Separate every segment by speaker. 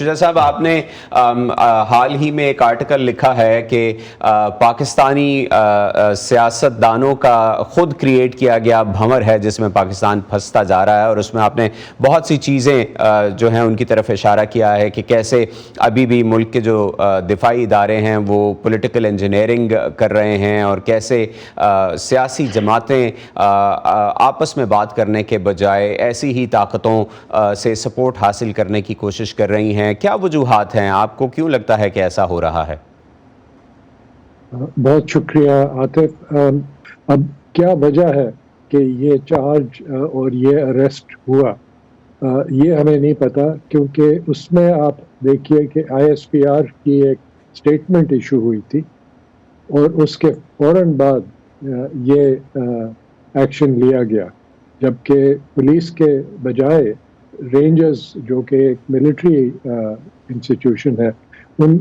Speaker 1: شجاع صاحب، آپ نے حال ہی میں ایک آرٹیکل لکھا ہے کہ پاکستانی سیاستدانوں کا خود کریٹ کیا گیا بھنور ہے جس میں پاکستان پھنستا جا رہا ہے، اور اس میں آپ نے بہت سی چیزیں جو ہیں ان کی طرف اشارہ کیا ہے کہ کیسے ابھی بھی ملک کے جو دفاعی ادارے ہیں وہ پولیٹیکل انجینئرنگ کر رہے ہیں، اور کیسے سیاسی جماعتیں آپس میں بات کرنے کے بجائے ایسی ہی طاقتوں سے سپورٹ حاصل کرنے کی کوشش کر رہی ہیں۔ کیا وجوہات ہیں؟ آپ کو کیوں لگتا ہے کہ ایسا ہو رہا ہے؟
Speaker 2: بہت شکریہ عاطف۔ اب کیا وجہ ہے کہ یہ چارج اور یہ اریسٹ ہوا، یہ ہمیں نہیں پتا، کیونکہ اس میں آپ دیکھیے کہ ISPR کی ایک سٹیٹمنٹ ایشو ہوئی تھی اور اس کے فوراً بعد یہ ایکشن لیا گیا، جبکہ پولیس کے بجائے رینجرز جو کہ ایک ملٹری انسٹیٹیوشن ہے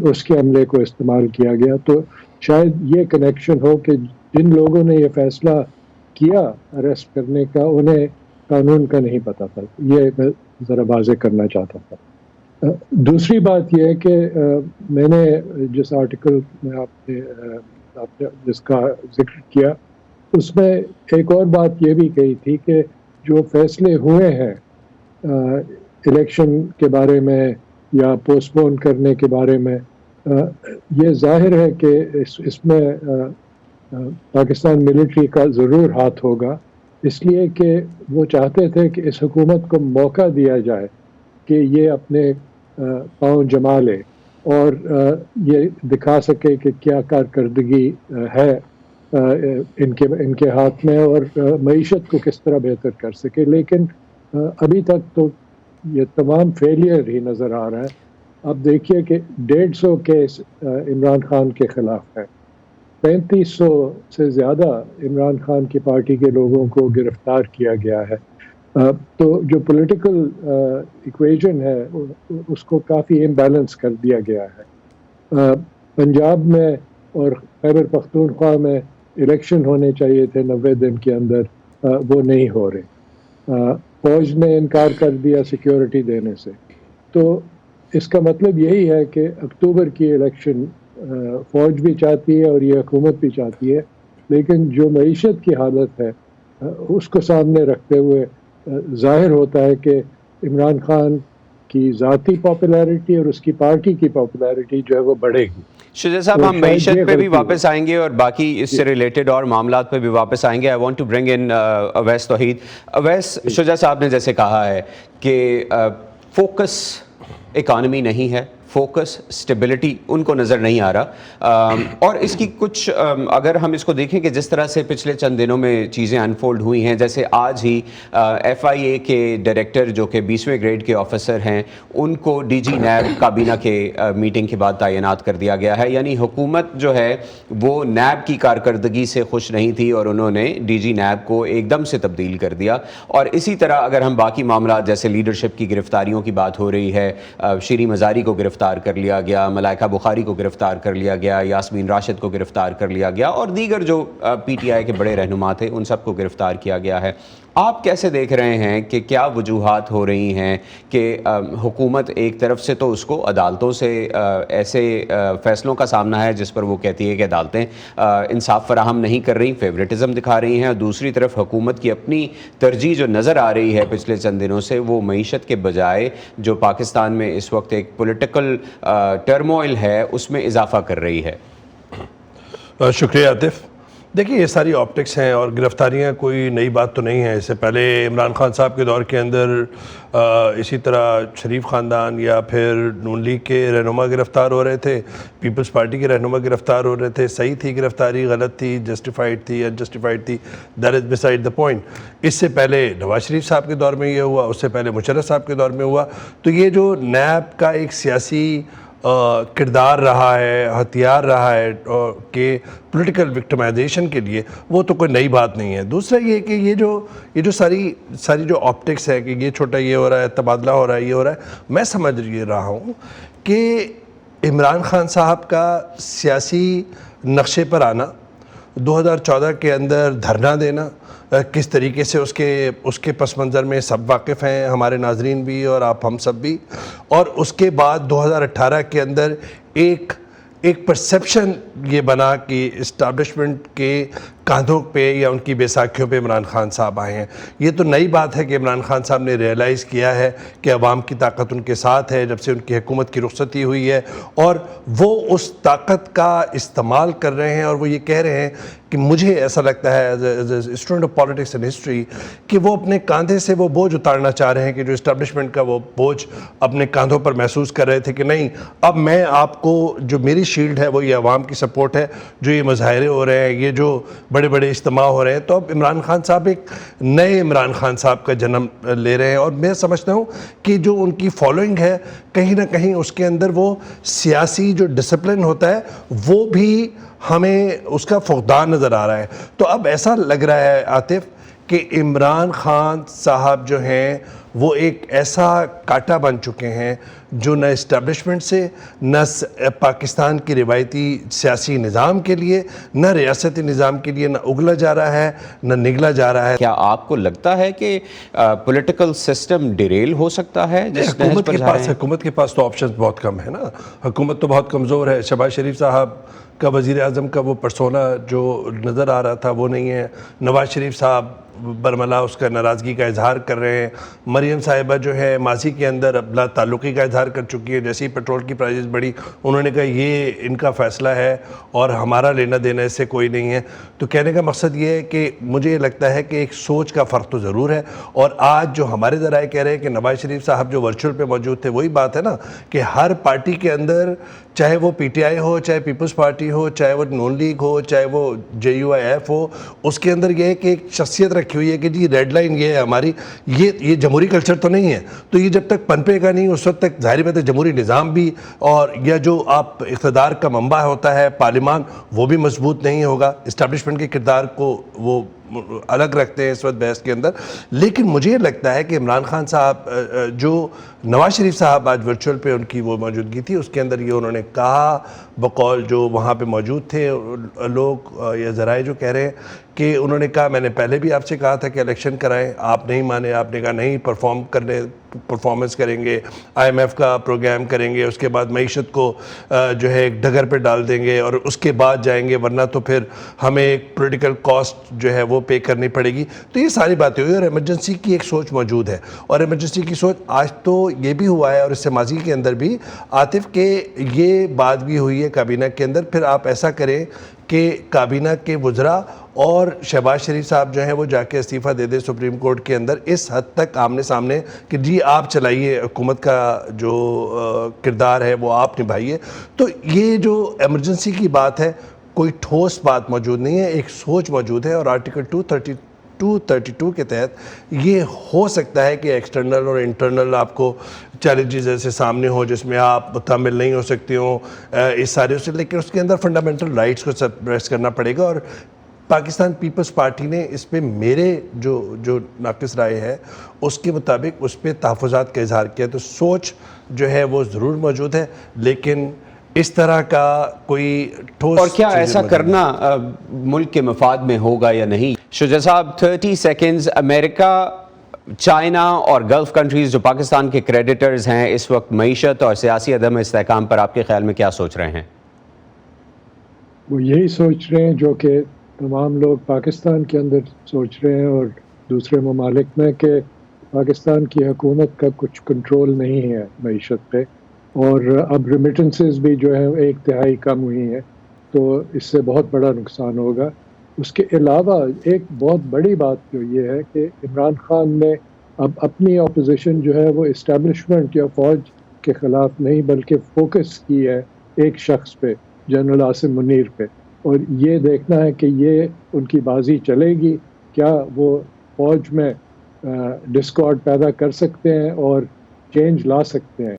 Speaker 2: اس کے عملے کو استعمال کیا گیا۔ تو شاید یہ کنیکشن ہو کہ جن لوگوں نے یہ فیصلہ کیا اریسٹ کرنے کا انہیں قانون کا نہیں پتا تھا، یہ میں ذرا واضح کرنا چاہتا تھا۔ دوسری بات یہ ہے کہ میں نے جس آرٹیکل میں آپ نے جس کا ذکر کیا اس میں ایک اور بات یہ بھی کہی تھی کہ جو فیصلے ہوئے ہیں الیکشن کے بارے میں یا پوسٹ پون کرنے کے بارے میں، یہ ظاہر ہے کہ اس میں پاکستان ملٹری کا ضرور ہاتھ ہوگا، اس لیے کہ وہ چاہتے تھے کہ اس حکومت کو موقع دیا جائے کہ یہ اپنے پاؤں جما لے اور یہ دکھا سکے کہ کیا کارکردگی ہے ان کے ہاتھ میں، اور معیشت کو کس طرح بہتر کر سکے۔ لیکن ابھی تک تو یہ تمام فیلئر ہی نظر آ رہا ہے۔ اب دیکھیے کہ 150 کیس عمران خان کے خلاف ہے، 3500 سے زیادہ عمران خان کی پارٹی کے لوگوں کو گرفتار کیا گیا ہے۔ تو جو پولیٹیکل ایکویژن ہے اس کو کافی امبیلنس کر دیا گیا ہے۔ پنجاب میں اور خیبر پختونخوا میں الیکشن ہونے چاہیے تھے 90 دن کے اندر، وہ نہیں ہو رہے۔ فوج نے انکار کر دیا سیکیورٹی دینے سے۔ تو اس کا مطلب یہی ہے کہ اکتوبر کی الیکشن فوج بھی چاہتی ہے اور یہ حکومت بھی چاہتی ہے، لیکن جو معیشت کی حالت ہے اس کو سامنے رکھتے ہوئے ظاہر ہوتا ہے کہ عمران خان کی ذاتی پاپولیرٹی اور اس کی پارٹی کی پاپولیرٹی جو ہے وہ بڑھے گی۔
Speaker 1: شجاع صاحب، ہم معیشت پہ بھی واپس آئیں گے اور باقی اس سے ریلیٹڈ اور معاملات پہ بھی واپس آئیں گے۔ آئی وانٹ ٹو برنگ ان اویس توحید۔ اویس، شجاع صاحب نے جیسے کہا ہے کہ فوکس اکانومی نہیں ہے، فوکس اسٹیبلٹی ان کو نظر نہیں آ رہا، اور اس کی کچھ اگر ہم اس کو دیکھیں کہ جس طرح سے پچھلے چند دنوں میں چیزیں انفولڈ ہوئی ہیں، جیسے آج ہی FIA کے ڈائریکٹر جو کہ 20ویں گریڈ کے آفیسر ہیں ان کو DG نیب کابینہ کے میٹنگ کے بعد تعینات کر دیا گیا ہے۔ یعنی حکومت جو ہے وہ نیب کی کارکردگی سے خوش نہیں تھی اور انہوں نے DG نیب کو ایک دم سے تبدیل کر دیا۔ اور اسی طرح اگر ہم باقی معاملات جیسے لیڈرشپ کی گرفتاریوں کی بات ہو رہی ہے، شیریں مزاری کو گرفتار کر لیا گیا، ملائکہ بخاری کو گرفتار کر لیا گیا، یاسمین راشد کو گرفتار کر لیا گیا، اور دیگر جو PTI کے بڑے رہنما تھے ان سب کو گرفتار کیا گیا ہے۔ آپ کیسے دیکھ رہے ہیں کہ کیا وجوہات ہو رہی ہیں کہ حکومت ایک طرف سے تو اس کو عدالتوں سے ایسے فیصلوں کا سامنا ہے جس پر وہ کہتی ہے کہ عدالتیں انصاف فراہم نہیں کر رہی، فیوریٹزم دکھا رہی ہیں، اور دوسری طرف حکومت کی اپنی ترجیح جو نظر آ رہی ہے پچھلے چند دنوں سے وہ معیشت کے بجائے جو پاکستان میں اس وقت ایک پولیٹیکل ٹرموئل ہے اس میں اضافہ کر رہی ہے؟
Speaker 3: شکریہ عاطف۔ دیکھیں یہ ساری آپٹکس ہیں اور گرفتاریاں کوئی نئی بات تو نہیں ہے۔ اس سے پہلے عمران خان صاحب کے دور کے اندر اسی طرح شریف خاندان یا پھر نون لیگ کے رہنما گرفتار ہو رہے تھے، پیپلز پارٹی کے رہنما گرفتار ہو رہے تھے۔ صحیح تھی گرفتاری، غلط تھی، جسٹیفائڈ تھی، انجسٹیفائڈ تھی، that is beside the point. اس سے پہلے نواز شریف صاحب کے دور میں یہ ہوا، اس سے پہلے مشرف صاحب کے دور میں ہوا۔ تو یہ جو نیب کا ایک سیاسی کردار رہا ہے، ہتھیار رہا ہے کہ پولیٹیکل وکٹمائزیشن کے لیے، وہ تو کوئی نئی بات نہیں ہے۔ دوسرا یہ کہ یہ جو ساری جو آپٹکس ہے کہ یہ چھوٹا یہ ہو رہا ہے، تبادلہ ہو رہا ہے، یہ ہو رہا ہے، میں سمجھ یہ رہا ہوں کہ عمران خان صاحب کا سیاسی نقشے پر آنا 2014 کے اندر دھرنا دینا کس طریقے سے اس کے پس منظر میں سب واقف ہیں، ہمارے ناظرین بھی اور آپ ہم سب بھی، اور اس کے بعد 2018 کے اندر ایک پرسیپشن یہ بنا کہ اسٹیبلشمنٹ کے کاندھوں پہ یا ان کی بیساکھیوں پہ عمران خان صاحب آئے ہیں۔ یہ تو نئی بات ہے کہ عمران خان صاحب نے ریئلائز کیا ہے کہ عوام کی طاقت ان کے ساتھ ہے جب سے ان کی حکومت کی رخصتی ہوئی ہے، اور وہ اس طاقت کا استعمال کر رہے ہیں، اور وہ یہ کہہ رہے ہیں کہ مجھے ایسا لگتا ہے as a student of politics and history کہ وہ اپنے کاندھے سے وہ بوجھ اتارنا چاہ رہے ہیں کہ جو اسٹیبلشمنٹ کا وہ بوجھ اپنے کاندھوں پر محسوس کر رہے تھے کہ نہیں، اب میں آپ کو جو میری شیلڈ ہے وہ یہ عوام کی سپورٹ ہے، جو یہ مظاہرے ہو رہے ہیں، یہ جو بڑے بڑے اجتماع ہو رہے ہیں، تو اب عمران خان صاحب ایک نئے عمران خان صاحب کا جنم لے رہے ہیں۔ اور میں سمجھتا ہوں کہ جو ان کی فالوئنگ ہے کہیں نہ کہیں اس کے اندر وہ سیاسی جو ڈسپلن ہوتا ہے وہ بھی ہمیں اس کا فقدان نظر آ رہا ہے۔ تو اب ایسا لگ رہا ہے عاطف کہ عمران خان صاحب جو ہیں وہ ایک ایسا کانٹا بن چکے ہیں جو نہ اسٹیبلشمنٹ سے، نہ پاکستان کی روایتی سیاسی نظام کے لیے، نہ ریاستی نظام کے لیے نہ اگلا جا رہا ہے نہ نگلا جا رہا ہے۔
Speaker 1: کیا آپ کو لگتا ہے کہ پولیٹیکل سسٹم ڈیریل ہو سکتا ہے جس نہج پر جا رہے ہیں؟
Speaker 3: حکومت کے پاس تو آپشنز بہت کم ہے نا، حکومت تو بہت کمزور ہے۔ شہباز شریف صاحب کا وزیر اعظم کا وہ پرسونا جو نظر آ رہا تھا وہ نہیں ہے، نواز شریف صاحب برملا اس کا ناراضگی کا اظہار کر رہے ہیں، مریم صاحبہ جو ہے ماضی کے اندر لا تعلقی کا اظہار کر چکی ہے، جیسے ہی پیٹرول کی پرائزز بڑھی انہوں نے کہا یہ ان کا فیصلہ ہے اور ہمارا لینا دینا اس سے کوئی نہیں ہے۔ تو کہنے کا مقصد یہ ہے کہ مجھے یہ لگتا ہے کہ ایک سوچ کا فرق تو ضرور ہے، اور آج جو ہمارے ذرائع کہہ رہے ہیں کہ نواز شریف صاحب جو ورچوئل پہ موجود تھے، وہی بات ہے نا کہ ہر پارٹی کے اندر، چاہے وہ پی ٹی آئی ہو، چاہے پیپلز پارٹی ہو، چاہے وہ نون لیگ ہو، چاہے وہ جے یو آئی ایف ہو، اس کے اندر یہ ہے کہ ایک شخصیت رکھی ہوئی ہے کہ جی ریڈ لائن یہ ہے ہماری، یہ جمہوری کلچر تو نہیں ہے، تو یہ جب تک پنپے گا نہیں اس وقت تک ظاہر بات ہے جمہوری نظام بھی اور یا جو آپ اقتدار کا منبع ہوتا ہے پارلیمان وہ بھی مضبوط نہیں ہوگا۔ اسٹیبلشمنٹ کے کردار کو وہ الگ رکھتے ہیں اس وقت بحث کے اندر، لیکن مجھے لگتا ہے کہ عمران خان صاحب جو نواز شریف صاحب آج ورچوئل پہ ان کی وہ موجودگی تھی، اس کے اندر یہ انہوں نے کہا بقول جو وہاں پہ موجود تھے لوگ یا ذرائع جو کہہ رہے ہیں کہ انہوں نے کہا میں نے پہلے بھی آپ سے کہا تھا کہ الیکشن کرائیں، آپ نہیں مانے، آپ نے کہا نہیں پرفارمنس کریں گے، آئی ایم ایف کا پروگرام کریں گے، اس کے بعد معیشت کو جو ہے ایک ڈگر پہ ڈال دیں گے اور اس کے بعد جائیں گے، ورنہ تو پھر ہمیں ایک پولیٹیکل کاسٹ جو ہے وہ پے کرنی پڑے گی۔ تو یہ ساری باتیں ہوئی اور ایمرجنسی کی ایک سوچ موجود ہے، اور ایمرجنسی کی سوچ آج تو یہ بھی ہوا ہے اور اس سے ماضی کے اندر بھی عاطف کہ یہ بات بھی ہوئی ہے کابینہ کے اندر، پھر آپ ایسا کریں کہ کابینہ کے وزراء اور شہباز شریف صاحب جو ہیں وہ جا کے استعفیٰ دے دیں سپریم کورٹ کے اندر، اس حد تک آمنے سامنے کہ جی آپ چلائیے، حکومت کا جو کردار ہے وہ آپ نبھائیے۔ تو یہ جو ایمرجنسی کی بات ہے کوئی ٹھوس بات موجود نہیں ہے، ایک سوچ موجود ہے، اور آرٹیکل 232 کے تحت یہ ہو سکتا ہے کہ ایکسٹرنل اور انٹرنل آپ کو چیلنجز ایسے سامنے ہو جس میں آپ متحمل نہیں ہو سکتے ہوں اس سارے سے، لیکن اس کے اندر فنڈامنٹل رائٹس کو سپریس کرنا پڑے گا۔ اور پاکستان پیپلز پارٹی نے اس پہ میرے جو ناقص رائے ہے اس کے مطابق اس پہ تحفظات کا اظہار کیا، تو سوچ جو ہے وہ ضرور موجود ہے، لیکن اس طرح کا کوئی ٹھوس،
Speaker 1: اور کیا ایسا کرنا ملک کے مفاد میں ہوگا یا نہیں؟ شجاع صاحب 30 سیکنڈز، امریکہ، چائنا اور گلف کنٹریز جو پاکستان کے کریڈیٹرز ہیں اس وقت معیشت اور سیاسی عدم استحکام پر آپ کے خیال میں کیا سوچ رہے ہیں؟
Speaker 2: وہ یہی سوچ رہے ہیں جو کہ تمام لوگ پاکستان کے اندر سوچ رہے ہیں اور دوسرے ممالک میں، کہ پاکستان کی حکومت کا کچھ کنٹرول نہیں ہے معیشت پہ، اور اب ریمیٹنسز بھی جو ہے 1/3 کم ہوئی ہیں، تو اس سے بہت بڑا نقصان ہوگا۔ اس کے علاوہ ایک بہت بڑی بات جو یہ ہے کہ عمران خان نے اب اپنی اپوزیشن جو ہے وہ اسٹیبلشمنٹ یا فوج کے خلاف نہیں بلکہ فوکس کی ہے ایک شخص پہ، جنرل عاصم منیر پہ، اور یہ دیکھنا ہے کہ یہ ان کی بازی چلے گی، کیا وہ فوج میں ڈسکارڈ پیدا کر سکتے ہیں اور چینج لا سکتے ہیں۔